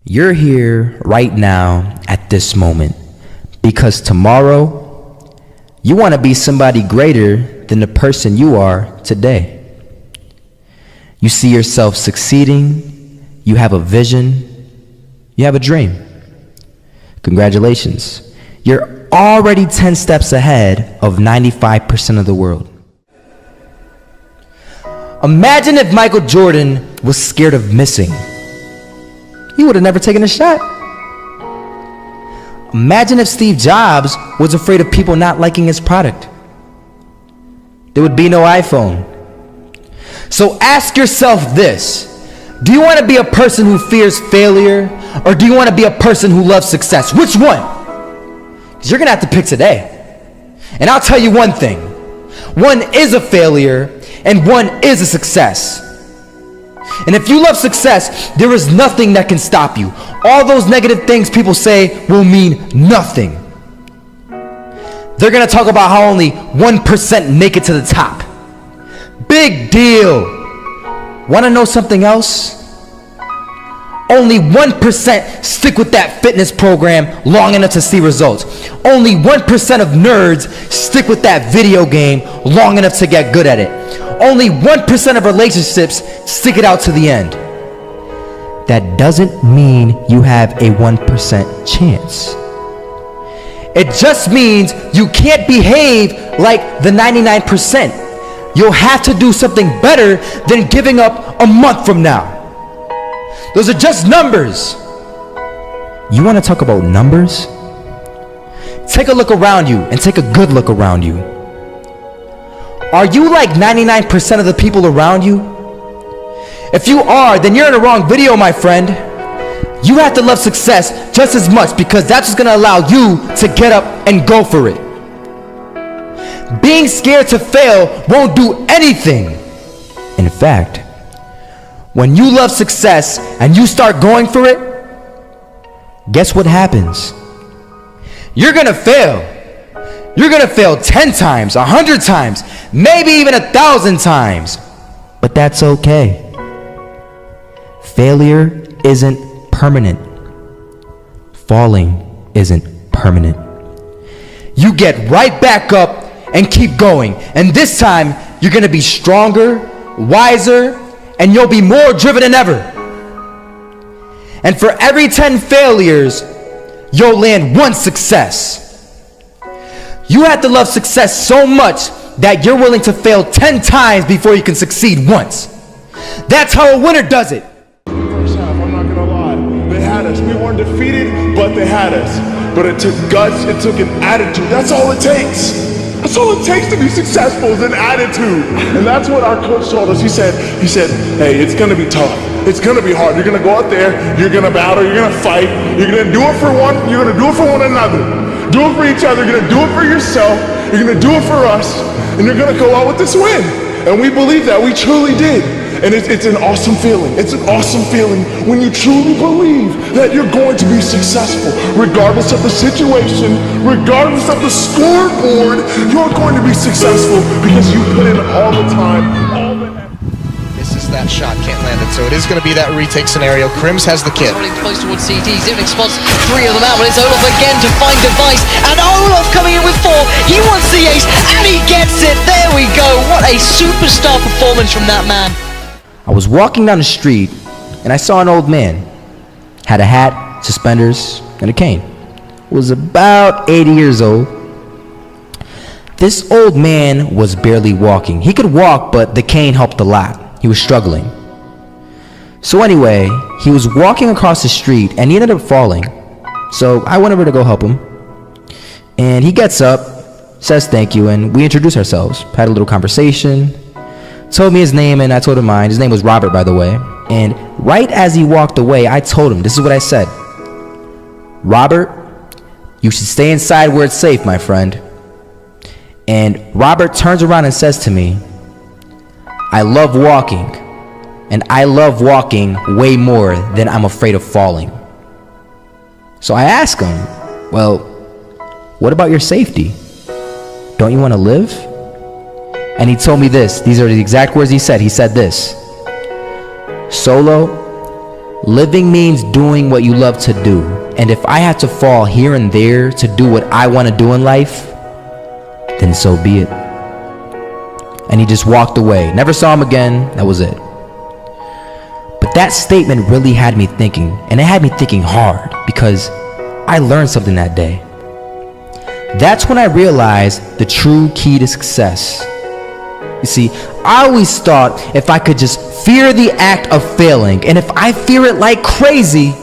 You're here right now at this moment because tomorrow you want to be somebody greater than the person you are today. You see yourself succeeding, you have a vision, you have a dream. Congratulations. You're already 10 steps ahead of 95% of the world. Imagine if Michael Jordan was scared of missing. He would have never taken a shot. Imagine if Steve Jobs was afraid of people not liking his product. There would be no iPhone. So ask yourself this: do you want to be a person who fears failure, or do you want to be a person who loves success? Which one? Because you're going to have to pick today. And I'll tell you one thing: one is a failure and one is a success. And if you love success, there is nothing that can stop you. All those negative things people say will mean nothing. They're going to talk about how only 1% make it to the top. Big deal. Want to know something else? Only 1% stick with that fitness program long enough to see results. Only 1% of nerds stick with that video game long enough to get good at it. Only 1% of relationships stick it out to the end. That doesn't mean you have a 1% chance. It just means you can't behave like the 99%. You'll have to do something better than giving up a month from now. Those are just numbers. You want to talk about numbers? Take a look around you and take a good look around you. Are you like 99% of the people around you? If you are, then you're in the wrong video, my friend. You have to love success just as much, because that's what's going to allow you to get up and go for it. Being scared to fail won't do anything. In fact, when you love success and you start going for it, guess what happens? You're gonna fail. You're gonna fail 10 times, 100 times, maybe even 1,000 times. But that's okay. Failure isn't permanent. Falling isn't permanent. You get right back up and keep going. And this time, you're gonna be stronger, wiser, and you'll be more driven than ever. And for every 10 failures, you'll land one success. You have to love success so much that you're willing to fail 10 times before you can succeed once. That's how a winner does it. First half, I'm not gonna lie, they had us. We weren't defeated, but they had us. But it took guts, it took an attitude. That's all it takes. That's all it takes to be successful, is an attitude. And that's what our coach told us. He said, hey, it's gonna be tough. It's gonna be hard. You're gonna go out there, you're gonna battle, you're gonna fight, you're gonna do it for one, you're gonna do it for one another. Do it for each other, you're gonna do it for yourself, you're gonna do it for us, and you're gonna go out with this win. And we believe that, we truly did. And it's an awesome feeling. It's an awesome feeling when you truly believe that you're going to be successful. Regardless of the situation, regardless of the scoreboard, you're going to be successful because you put in all the time, all the effort. Misses that shot, can't land it, so it is going to be that retake scenario. Krims has the kid. Running close towards CT, Zivnik spots 3 of them out, but it's Olaf again to find Device, and Olaf coming in with 4, he wants the ace, and he gets it, there we go, what a superstar performance from that man. I was walking down the street and I saw an old man. Had a hat, suspenders, and a cane. Was about 80 years old. This old man was barely walking. He could walk, but the cane helped a lot. He was struggling. So anyway, he was walking across the street and he ended up falling. So I went over to go help him. And he gets up, says thank you, and we introduced ourselves. Had a little conversation. Told me his name and I told him mine. His name was Robert, by the way. And right as he walked away, I told him, this is what I said: Robert, you should stay inside where it's safe, my friend. And Robert turns around and says to me, I love walking, and I love walking way more than I'm afraid of falling. So I asked him, well, what about your safety? Don't you want to live? And he told me this. These are the exact words he said. He said this: Solo, Living means doing what you love to do. And if I have to fall here and there to do what I want to do in life, then so be it. And he just walked away. Never saw him again. That was it. But that statement really had me thinking, and it had me thinking hard, because I learned something that day. That's when I realized the true key to success. You see, I always thought if I could just fear the act of failing, and if I fear it like crazy,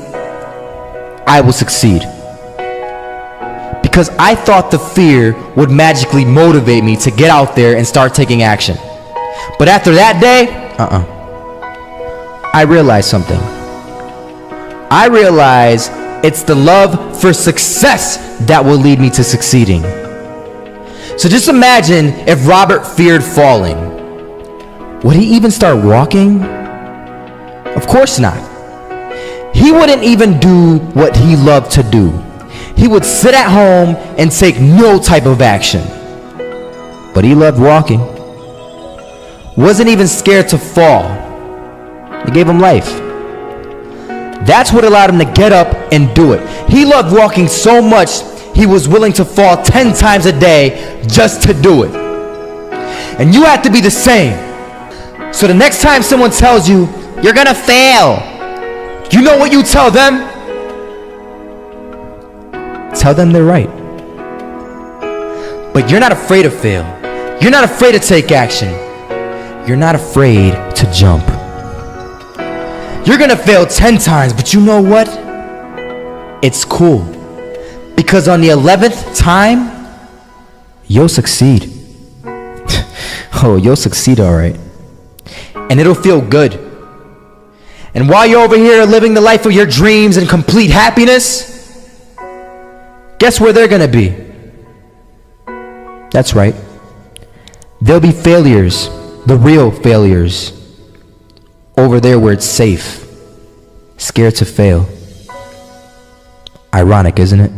I will succeed. Because I thought the fear would magically motivate me to get out there and start taking action. But after that day, I realized something. I realized it's the love for success that will lead me to succeeding. So just imagine if Robert feared falling. Would he even start walking? Of course not. He wouldn't even do what he loved to do. He would sit at home and take no type of action. But he loved walking. Wasn't even scared to fall. It gave him life. That's what allowed him to get up and do it. He loved walking so much, he was willing to fall 10 times a day just to do it. And you have to be the same. So the next time someone tells you, you're gonna fail, you know what you tell them? Tell them they're right. But you're not afraid to fail. You're not afraid to take action. You're not afraid to jump. You're gonna fail 10 times, but you know what? It's cool. Because on the 11th time, you'll succeed. Oh, you'll succeed, all right. And it'll feel good. And while you're over here living the life of your dreams and complete happiness, guess where they're gonna be? That's right. There'll be failures, the real failures, over there where it's safe, scared to fail. Ironic, isn't it?